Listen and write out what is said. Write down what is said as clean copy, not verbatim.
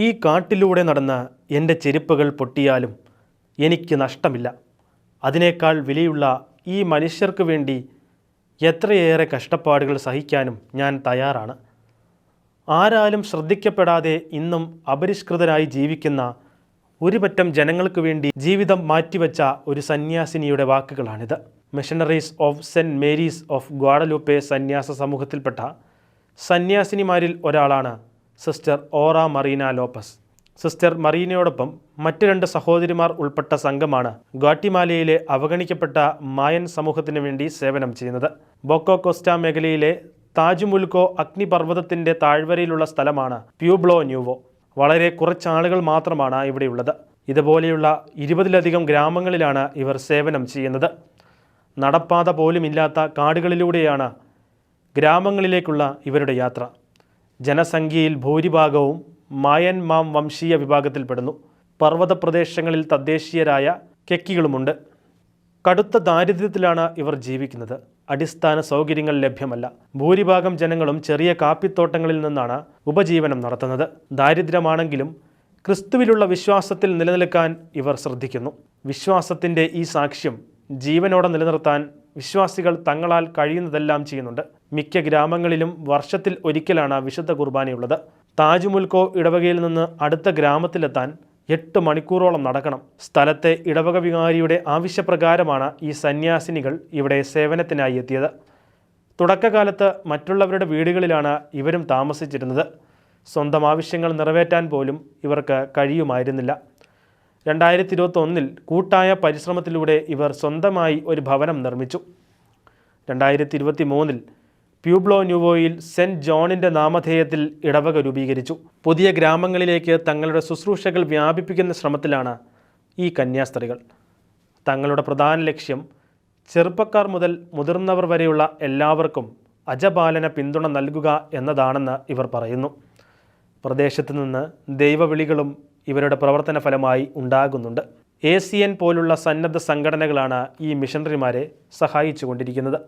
ഈ കാട്ടിലൂടെ നടന്ന് എൻ്റെ ചെരുപ്പുകൾ പൊട്ടിയാലും എനിക്ക് നഷ്ടമില്ല. അതിനേക്കാൾ വിലയുള്ള ഈ മനുഷ്യർക്ക് വേണ്ടി എത്രയേറെ കഷ്ടപ്പാടുകൾ സഹിക്കാനും ഞാൻ തയ്യാറാണ്. ആരാലും ശ്രദ്ധിക്കപ്പെടാതെ ഇന്നും അപരിഷ്കൃതരായി ജീവിക്കുന്ന ഒരു പറ്റം ജനങ്ങൾക്ക് വേണ്ടി ജീവിതം മാറ്റിവെച്ച ഒരു സന്യാസിനിയുടെ വാക്കുകളാണിത്. Missionaries of saint Mary's of Guadalupe സന്യാസ സമൂഹത്തിൽപ്പെട്ട സന്യാസിനിമാരിൽ ഒരാളാണ് sister Ora Marina Lopez. Sister മറീനയോടൊപ്പം മറ്റ് 2 സഹോദരിമാർ ഉൾപ്പെട്ട സംഘമാണ് ഗ്വാട്ടിമാലയിലെ അവഗണിക്കപ്പെട്ട മായൻ സമൂഹത്തിന് വേണ്ടി സേവനം ചെയ്യുന്നത്. ബോക്കോ കോസ്റ്റ മേഖലയിലെ താജുമുൽക്കോ അഗ്നിപർവ്വതത്തിൻ്റെ താഴ്വരയിലുള്ള സ്ഥലമാണ് പ്യൂബ്ലോ ന്യൂവോ. വളരെ കുറച്ചാളുകൾ മാത്രമാണ് ഇവിടെയുള്ളത്. ഇതുപോലെയുള്ള 20ലധികം ഗ്രാമങ്ങളിലാണ് ഇവർ സേവനം ചെയ്യുന്നത്. നടപ്പാത പോലുമില്ലാത്ത കാടുകളിലൂടെയാണ് ഗ്രാമങ്ങളിലേക്കുള്ള ഇവരുടെ യാത്ര. ജനസംഖ്യയിൽ ഭൂരിഭാഗവും മായൻ മാം വംശീയ വിഭാഗത്തിൽപ്പെടുന്നു. പർവ്വത പ്രദേശങ്ങളിൽ തദ്ദേശീയരായ കെക്കികളുമുണ്ട്. കടുത്ത ദാരിദ്ര്യത്തിലാണ് ഇവർ ജീവിക്കുന്നത്. അടിസ്ഥാന സൗകര്യങ്ങൾ ലഭ്യമല്ല. ഭൂരിഭാഗം ജനങ്ങളും ചെറിയ കാപ്പിത്തോട്ടങ്ങളിൽ നിന്നാണ് ഉപജീവനം നടത്തുന്നത്. ദാരിദ്ര്യമാണെങ്കിലും ക്രിസ്തുവിലുള്ള വിശ്വാസത്തിൽ നിലനിൽക്കാൻ ഇവർ ശ്രദ്ധിക്കുന്നു. വിശ്വാസത്തിൻ്റെ ഈ സാക്ഷ്യം ജീവനോടെ നിലനിർത്താൻ വിശ്വാസികൾ തങ്ങളാൽ കഴിയുന്നതെല്ലാം ചെയ്യുന്നുണ്ട്. മിക്ക ഗ്രാമങ്ങളിലും വർഷത്തിൽ ഒരിക്കലാണ് വിശുദ്ധ കുർബാനയുള്ളത്. താജുമുൽക്കോ ഇടവകയിൽ നിന്ന് അടുത്ത ഗ്രാമത്തിലെത്താൻ 8 മണിക്കൂറോളം നടക്കണം. സ്ഥലത്തെ ഇടവക വികാരിയുടെ ആവശ്യപ്രകാരമാണ് ഈ സന്യാസിനികൾ ഇവിടെ സേവനത്തിനായി എത്തിയത്. തുടക്കകാലത്ത് മറ്റുള്ളവരുടെ വീടുകളിലാണ് ഇവരും താമസിച്ചിരുന്നത്. സ്വന്തം ആവശ്യങ്ങൾ നിറവേറ്റാൻ പോലും ഇവർക്ക് കഴിയുമായിരുന്നില്ല. 2021 കൂട്ടായ പരിശ്രമത്തിലൂടെ ഇവർ സ്വന്തമായി ഒരു ഭവനം നിർമ്മിച്ചു. 2023 പ്യൂബ്ലോ ന്യൂവോയിൽ സെൻറ്റ് ജോണിൻ്റെ നാമധേയത്തിൽ ഇടവക രൂപീകരിച്ചു. പുതിയ ഗ്രാമങ്ങളിലേക്ക് തങ്ങളുടെ ശുശ്രൂഷകൾ വ്യാപിപ്പിക്കുന്ന ശ്രമത്തിലാണ് ഈ കന്യാസ്ത്രീകൾ. തങ്ങളുടെ പ്രധാന ലക്ഷ്യം ചെറുപ്പക്കാർ മുതൽ മുതിർന്നവർ വരെയുള്ള എല്ലാവർക്കും അജപാലന പിന്തുണ നൽകുക എന്നതാണെന്ന് ഇവർ പറയുന്നു. പ്രദേശത്തു നിന്ന് ദൈവവിളികളും ഇവരുടെ പ്രവർത്തന ഫലമായി ഉണ്ടാകുന്നുണ്ട്. ACN പോലുള്ള സന്നദ്ധ സംഘടനകളാണ് ഈ മിഷണറിമാരെ സഹായിച്ചു കൊണ്ടിരിക്കുന്നത്.